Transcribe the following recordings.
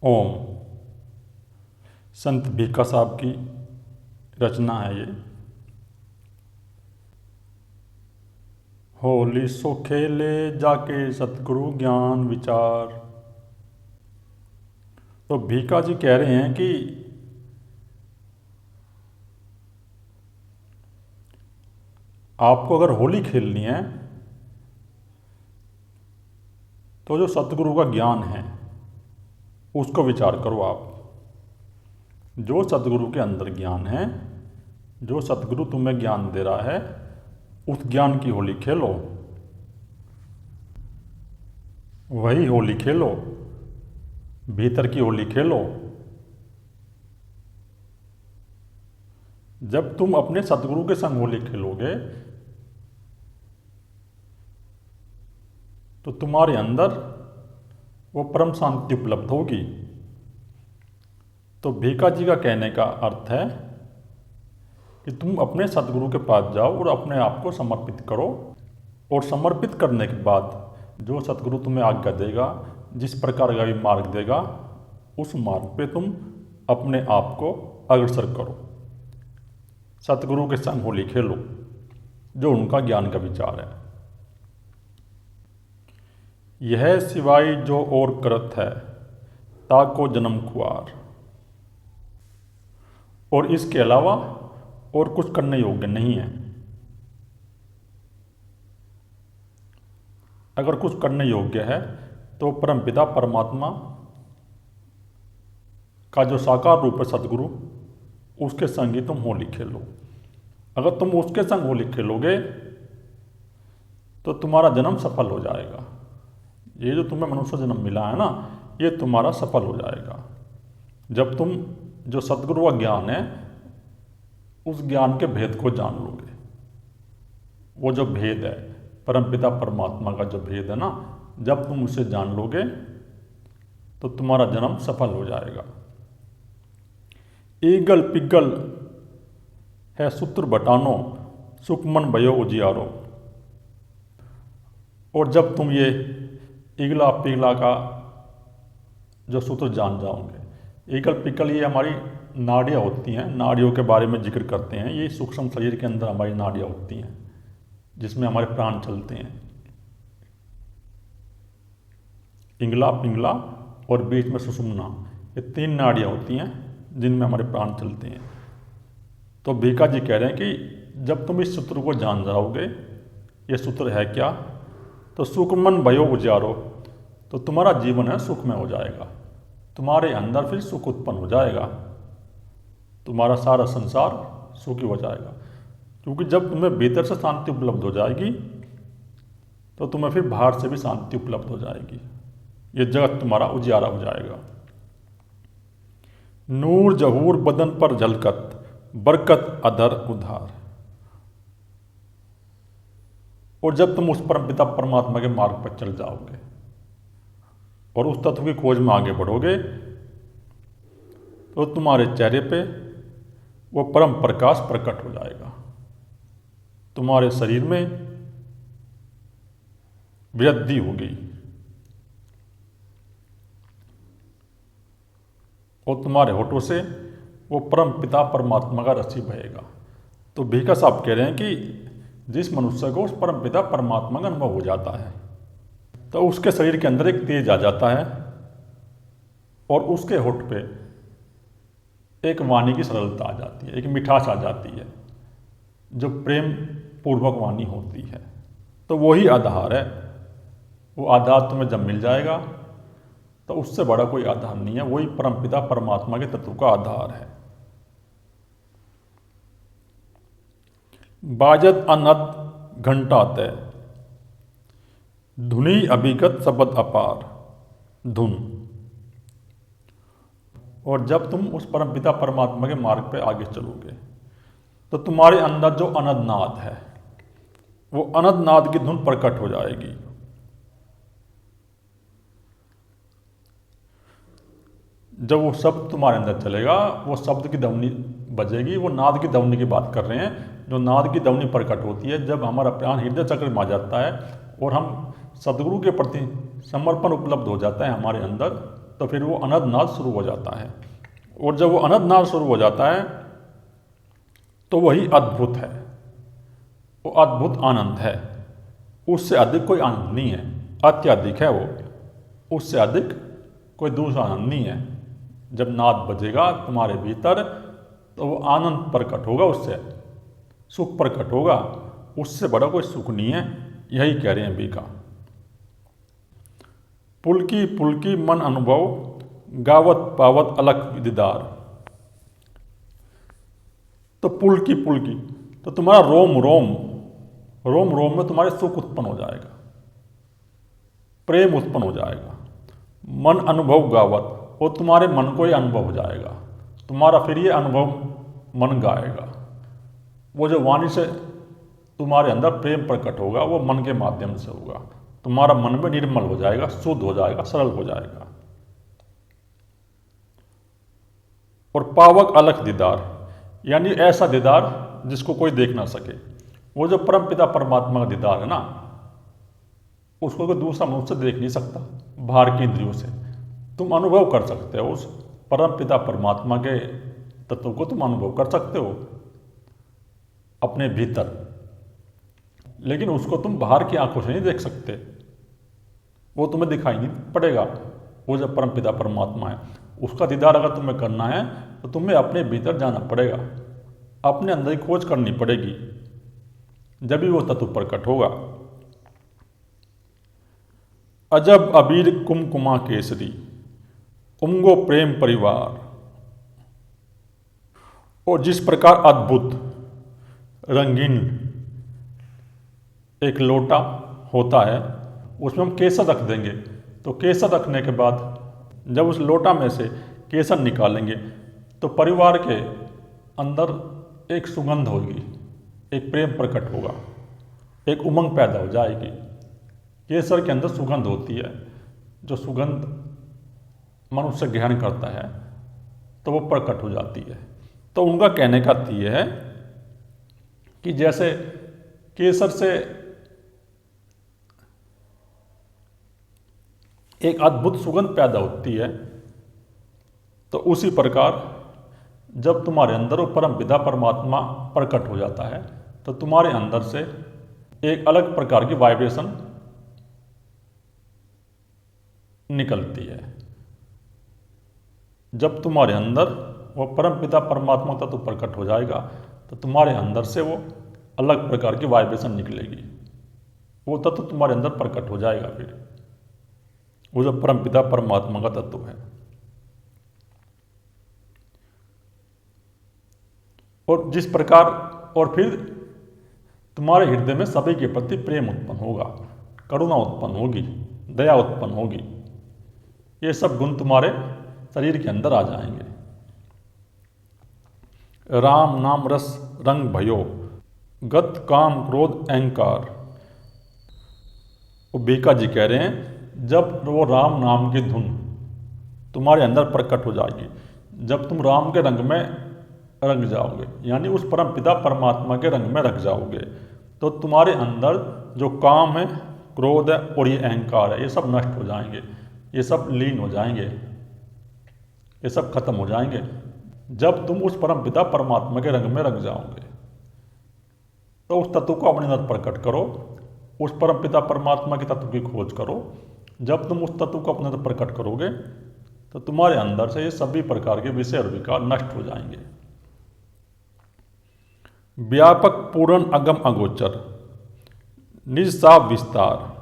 ओम संत भीखा साहब की रचना है ये। होली सो खेले जाके सतगुरु ज्ञान विचार। तो भीखा जी कह रहे हैं कि आपको अगर होली खेलनी है तो जो सतगुरु का ज्ञान है उसको विचार करो आप। जो सतगुरु के अंदर ज्ञान है, जो सतगुरु तुम्हें ज्ञान दे रहा है, उस ज्ञान की होली खेलो। वही होली खेलो, भीतर की होली खेलो। जब तुम अपने सतगुरु के संग होली खेलोगे तो तुम्हारे अंदर वो परम शांति उपलब्ध होगी। तो भीखा जी का कहने का अर्थ है कि तुम अपने सतगुरु के पास जाओ और अपने आप को समर्पित करो, और समर्पित करने के बाद जो सतगुरु तुम्हें आज्ञा देगा, जिस प्रकार का भी मार्ग देगा, उस मार्ग पे तुम अपने आप को अग्रसर करो। सतगुरु के संग होली खेलो, जो उनका ज्ञान का विचार है। यह सिवाय जो और करत है, ताको जन्म खुआर। और इसके अलावा और कुछ करने योग्य नहीं है। अगर कुछ करने योग्य है तो परमपिता परमात्मा का जो साकार रूप है सतगुरु, उसके संग ही तुम होली खेलो। अगर तुम उसके संग होली खेलोगे तो तुम्हारा जन्म सफल हो जाएगा। ये जो तुम्हें मनुष्य जन्म मिला है ना, ये तुम्हारा सफल हो जाएगा जब तुम जो सतगुरु का ज्ञान है उस ज्ञान के भेद को जान लोगे। वो जो भेद है, परमपिता परमात्मा का जो भेद है ना, जब तुम उसे जान लोगे तो तुम्हारा जन्म सफल हो जाएगा। ईगल पिगल है सूत्र बटानो, सुखमन भयो उजियारो। और जब तुम ये ईगला पिगला का जो सूत्र जान जाओगे, ईगल पिगल ये हमारी नाड़ियाँ होती हैं, नाड़ियों के बारे में जिक्र करते हैं। ये सूक्ष्म शरीर के अंदर हमारी नाड़ियाँ होती हैं जिसमें हमारे प्राण चलते हैं। इंगला पिंगला और बीच में सुषुम्ना, ये 3 नाड़ियाँ होती हैं जिनमें हमारे प्राण चलते हैं। तो भीखा जी कह रहे हैं कि जब तुम इस सूत्र को जान जाओगे, ये सूत्र है क्या, तो सुखमन भयो उजारो, तो तुम्हारा जीवन है सुखमय हो जाएगा। तुम्हारे अंदर फिर सुख उत्पन्न हो जाएगा, तुम्हारा सारा संसार सुखी हो जाएगा। क्योंकि जब तुम्हें भीतर से शांति उपलब्ध हो जाएगी तो तुम्हें फिर बाहर से भी शांति उपलब्ध हो जाएगी। ये जगत तुम्हारा उजियारा हो जाएगा। नूर जहूर बदन पर झलकत, बरकत अधर उधार। और जब तुम उस परमपिता परमात्मा के मार्ग पर चल जाओगे और उस तत्व की खोज में आगे बढ़ोगे तो तुम्हारे चेहरे पे वो परम प्रकाश प्रकट हो जाएगा। तुम्हारे शरीर में वृद्धि होगी और तुम्हारे होठों से वो परम पिता परमात्मा का रसी बहेगा। तो भीखा साहब कह रहे हैं कि जिस मनुष्य को उस परम पिता परमात्मा का अनुभव हो जाता है तो उसके शरीर के अंदर एक तेज आ जाता है और उसके होठ पे एक वाणी की सरलता आ जाती है, एक मिठास आ जाती है, जो प्रेम पूर्वक वाणी होती है। तो वही आधार है। वो आधार तुम्हें जब मिल जाएगा तो उससे बड़ा कोई आधार नहीं है। वही परमपिता परमात्मा के तत्व का आधार है। बाजत अनद घंटा तय, धुनी अभिगत शब्द अपार धुन। और जब तुम उस परमपिता परमात्मा के मार्ग पे आगे चलोगे तो तुम्हारे अंदर जो अनद नाद है, वो अनद नाद की धुन प्रकट हो जाएगी। जब वो शब्द तुम्हारे अंदर चलेगा, वो शब्द की ध्वनि बजेगी। वो नाद की ध्वनि की बात कर रहे हैं। जो नाद की ध्वनि प्रकट होती है जब हमारा प्राण हृदय चक्र में आ जाता है और हम सदगुरु के प्रति समर्पण उपलब्ध हो जाता है हमारे अंदर, तो फिर वो अनहद नाद शुरू हो जाता है। और जब वो अनहद नाद शुरू हो जाता है तो वही अद्भुत है, वो अद्भुत आनंद है। उससे अधिक कोई आनंद नहीं है, अत्यधिक है वो, उससे अधिक कोई दूसरा आनंद नहीं है। जब नाद बजेगा तुम्हारे भीतर तो वो आनंद प्रकट होगा, उससे सुख प्रकट होगा, उससे बड़ा कोई सुख नहीं है। यही कह रहे हैं बीका। पुलकी पुलकी मन अनुभव गावत पावत अलख दीदार। तो पुलकी पुलकी तो तुम्हारा रोम रोम, रोम रोम में तुम्हारे सुख उत्पन्न हो जाएगा, प्रेम उत्पन्न हो जाएगा। मन अनुभव गावत, और तुम्हारे मन को ये अनुभव हो जाएगा, तुम्हारा फिर ये अनुभव मन गाएगा। वो जो वाणी से तुम्हारे अंदर प्रेम प्रकट होगा वो मन के माध्यम से होगा, तुम्हारा मन में निर्मल हो जाएगा, शुद्ध हो जाएगा, सरल हो जाएगा। और पावक अलख दीदार, यानी ऐसा दीदार जिसको कोई देख ना सके। वो जो परम पिता परमात्मा का दीदार है ना, उसको कोई दूसरा मनुष्य देख नहीं सकता। बाहर की इंद्रियों से तुम अनुभव कर सकते हो, उस परम पिता परमात्मा के तत्व को तुम अनुभव कर सकते हो अपने भीतर, लेकिन उसको तुम बाहर की आंखों से नहीं देख सकते, वो तुम्हें दिखाई नहीं पड़ेगा। वो जो परम पिता परमात्मा है उसका दीदार अगर तुम्हें करना है तो तुम्हें अपने भीतर जाना पड़ेगा, अपने अंदर ही खोज करनी पड़ेगी, जब भी वो तत्व प्रकट होगा। अजब अबीर कुमकुमा केसरी उमगो प्रेम परिवार। और जिस प्रकार अद्भुत रंगीन एक लोटा होता है उसमें हम केसर रख देंगे, तो केसर रखने के बाद जब उस लोटा में से केसर निकालेंगे तो परिवार के अंदर एक सुगंध होगी, एक प्रेम प्रकट होगा, एक उमंग पैदा हो जाएगी। केसर के अंदर सुगंध होती है, जो सुगंध मनुष्य ग्रहण करता है तो वो प्रकट हो जाती है। तो उनका कहने का अर्थ ये है कि जैसे केसर से एक अद्भुत सुगंध पैदा होती है, तो उसी प्रकार जब तुम्हारे अंदर वो परम पिता परमात्मा प्रकट हो जाता है तो तुम्हारे अंदर से एक अलग प्रकार की वाइब्रेशन निकलती है। जब तुम्हारे अंदर वो परम पिता परमात्मा तत्व प्रकट हो जाएगा तो तुम्हारे अंदर से वो अलग प्रकार की वाइब्रेशन निकलेगी, वो तत्व तुम्हारे अंदर प्रकट हो जाएगा। फिर वो जो परम पिता परमात्मा का तत्व है, और जिस प्रकार और फिर तुम्हारे हृदय में सभी के प्रति प्रेम उत्पन्न होगा, करुणा उत्पन्न होगी, दया उत्पन्न होगी। ये सब गुण तुम्हारे शरीर के अंदर आ जाएंगे। राम नाम रस रंग भयो गत काम क्रोध अहंकार। वो बीका जी कह रहे हैं जब वो राम नाम की धुन तुम्हारे अंदर प्रकट हो जाएगी, जब तुम राम के रंग में रंग जाओगे, यानी उस परम पिता परमात्मा के रंग में रंग जाओगे, तो तुम्हारे अंदर जो काम है, क्रोध है और ये अहंकार है, ये सब नष्ट हो जाएंगे, ये सब लीन हो जाएंगे, ये सब खत्म हो जाएंगे। जब तुम उस परम पिता परमात्मा के रंग में रंग जाओगे तो उस तत्व को अपने अंदर प्रकट करो, उस परम पिता परमात्मा के तत्व की खोज करो। जब तुम उस तत्व को अपने अंदर प्रकट करोगे तो तुम्हारे अंदर से ये सभी प्रकार के विषय और विकार नष्ट हो जाएंगे। व्यापक पूर्ण अगम अगोचर निज साव विस्तार।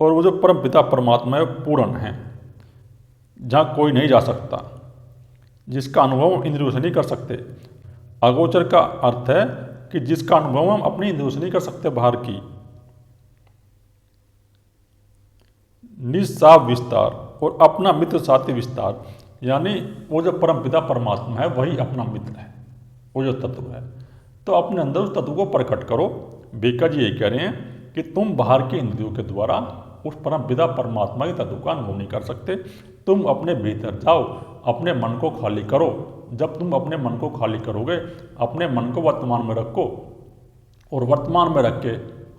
और वो जो परम पिता परमात्मा है पूर्ण है, जहाँ कोई नहीं जा सकता, जिसका अनुभव इंद्रियों से नहीं कर सकते। अगोचर का अर्थ है कि जिसका अनुभव हम अपनी इंद्रियों से नहीं कर सकते बाहर की। निस्साव विस्तार और अपना मित्र साथी विस्तार, यानी वो जो परम पिता परमात्मा है वही अपना मित्र है, वो जो तत्व है। तो अपने अंदर उस तत्व को प्रकट करो। बीका जी ये कह रहे हैं कि तुम बाहर के इंद्रियों के द्वारा उस परम पिता परमात्मा के तत्व का अनुभव नहीं कर सकते। तुम अपने भीतर जाओ, अपने मन को खाली करो। जब तुम अपने मन को खाली करोगे, अपने मन को वर्तमान में रखो और वर्तमान में रख के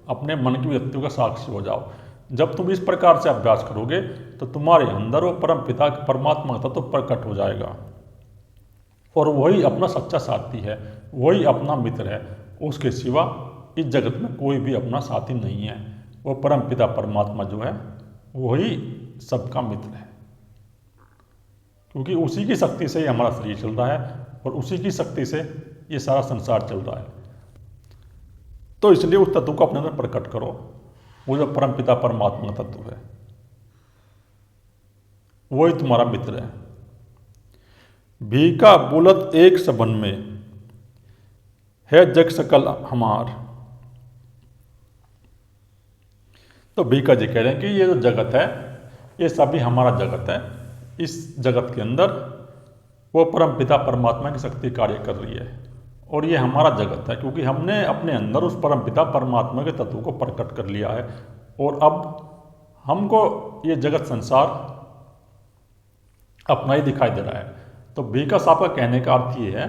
अपने मन की व्यक्तियों का साक्षी हो जाओ, जब तुम इस प्रकार से अभ्यास करोगे तो तुम्हारे अंदर वो परम पिता परमात्मा का तत्व प्रकट हो जाएगा और वही अपना सच्चा साथी है, वही अपना मित्र है। उसके सिवा इस जगत में कोई भी अपना साथी नहीं है। वो परम पिता परमात्मा जो है वही सबका मित्र है, क्योंकि उसी की शक्ति से ही हमारा शरीर चल रहा है और उसी की शक्ति से ये सारा संसार चल रहा है। तो इसलिए उस तत्व को अपने अंदर प्रकट करो। वो जो परम पिता परमात्मा तत्व है वही तुम्हारा मित्र है। भीका बोलत एक सबन में है जग सकल हमार। तो भीका जी कह रहे हैं कि ये जो जगत है ये सभी हमारा जगत है। इस जगत के अंदर वो परम पिता परमात्मा की शक्ति कार्य कर रही है और ये हमारा जगत है, क्योंकि हमने अपने अंदर उस परम पिता परमात्मा के तत्व को प्रकट कर लिया है और अब हमको ये जगत संसार अपना ही दिखाई दे रहा है। तो भीका साहब का कहने का अर्थ ये है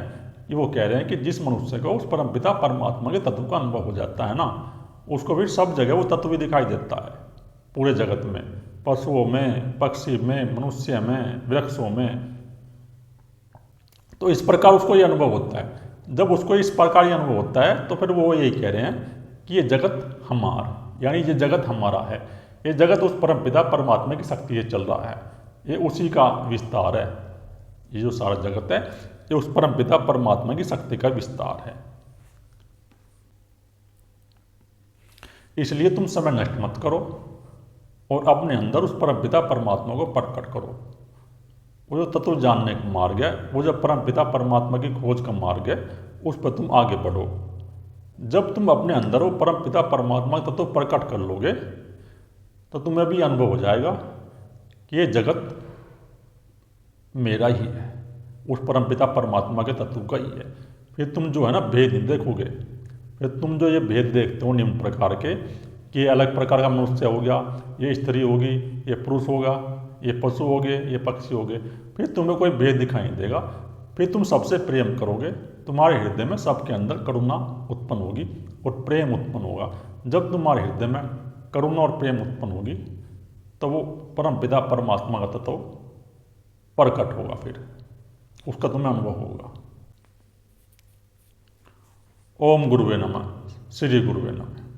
कि वो कह रहे हैं कि जिस मनुष्य को उस परम पिता परमात्मा के तत्व का अनुभव हो जाता है ना, उसको फिर सब जगह वो तत्व भी दिखाई देता है, पूरे जगत में, पशुओं में, पक्षी में, मनुष्य में, वृक्षों में। तो इस प्रकार उसको ये अनुभव होता है। जब उसको इस प्रकार ये अनुभव होता है तो फिर वो यही कह रहे हैं कि ये जगत हमारा, यानी ये जगत हमारा है। ये जगत उस परम पिता परमात्मा की शक्ति से चल रहा है, ये उसी का विस्तार है। ये जो सारा जगत है ये उस परम पिता परमात्मा की शक्ति का विस्तार है। इसलिए तुम समय नष्ट मत करो और अपने अंदर उस परम पिता परमात्मा को प्रकट करो। वो जो तत्व जानने का मार्ग है, वो जो परम पिता परमात्मा की खोज का मार्ग है, उस पर तुम आगे बढ़ो। जब तुम अपने अंदर वो परम पिता परमात्मा का तत्व प्रकट कर लोगे तो तुम्हें भी अनुभव हो जाएगा कि ये जगत मेरा ही है, उस परम पिता परमात्मा के तत्व का ही है। फिर तुम जो है ना भेद देखोगे। फिर तुम जो ये भेद देखते हो निम्न प्रकार के कि ये अलग प्रकार का मनुष्य हो गया, ये स्त्री होगी, ये पुरुष होगा, ये पशु हो गए, ये पक्षी हो गए, फिर तुम्हें कोई भेद दिखाई नहीं देगा। फिर तुम सबसे प्रेम करोगे, तुम्हारे हृदय में सबके अंदर करुणा उत्पन्न होगी और प्रेम उत्पन्न होगा। जब तुम्हारे हृदय में करुणा और प्रेम उत्पन्न होगी तो वो परम पिता परमात्मा का तत्व प्रकट होगा, फिर उसका तुम्हें अनुभव होगा। ओम गुरुवे नमः। श्री गुरुवे नमः।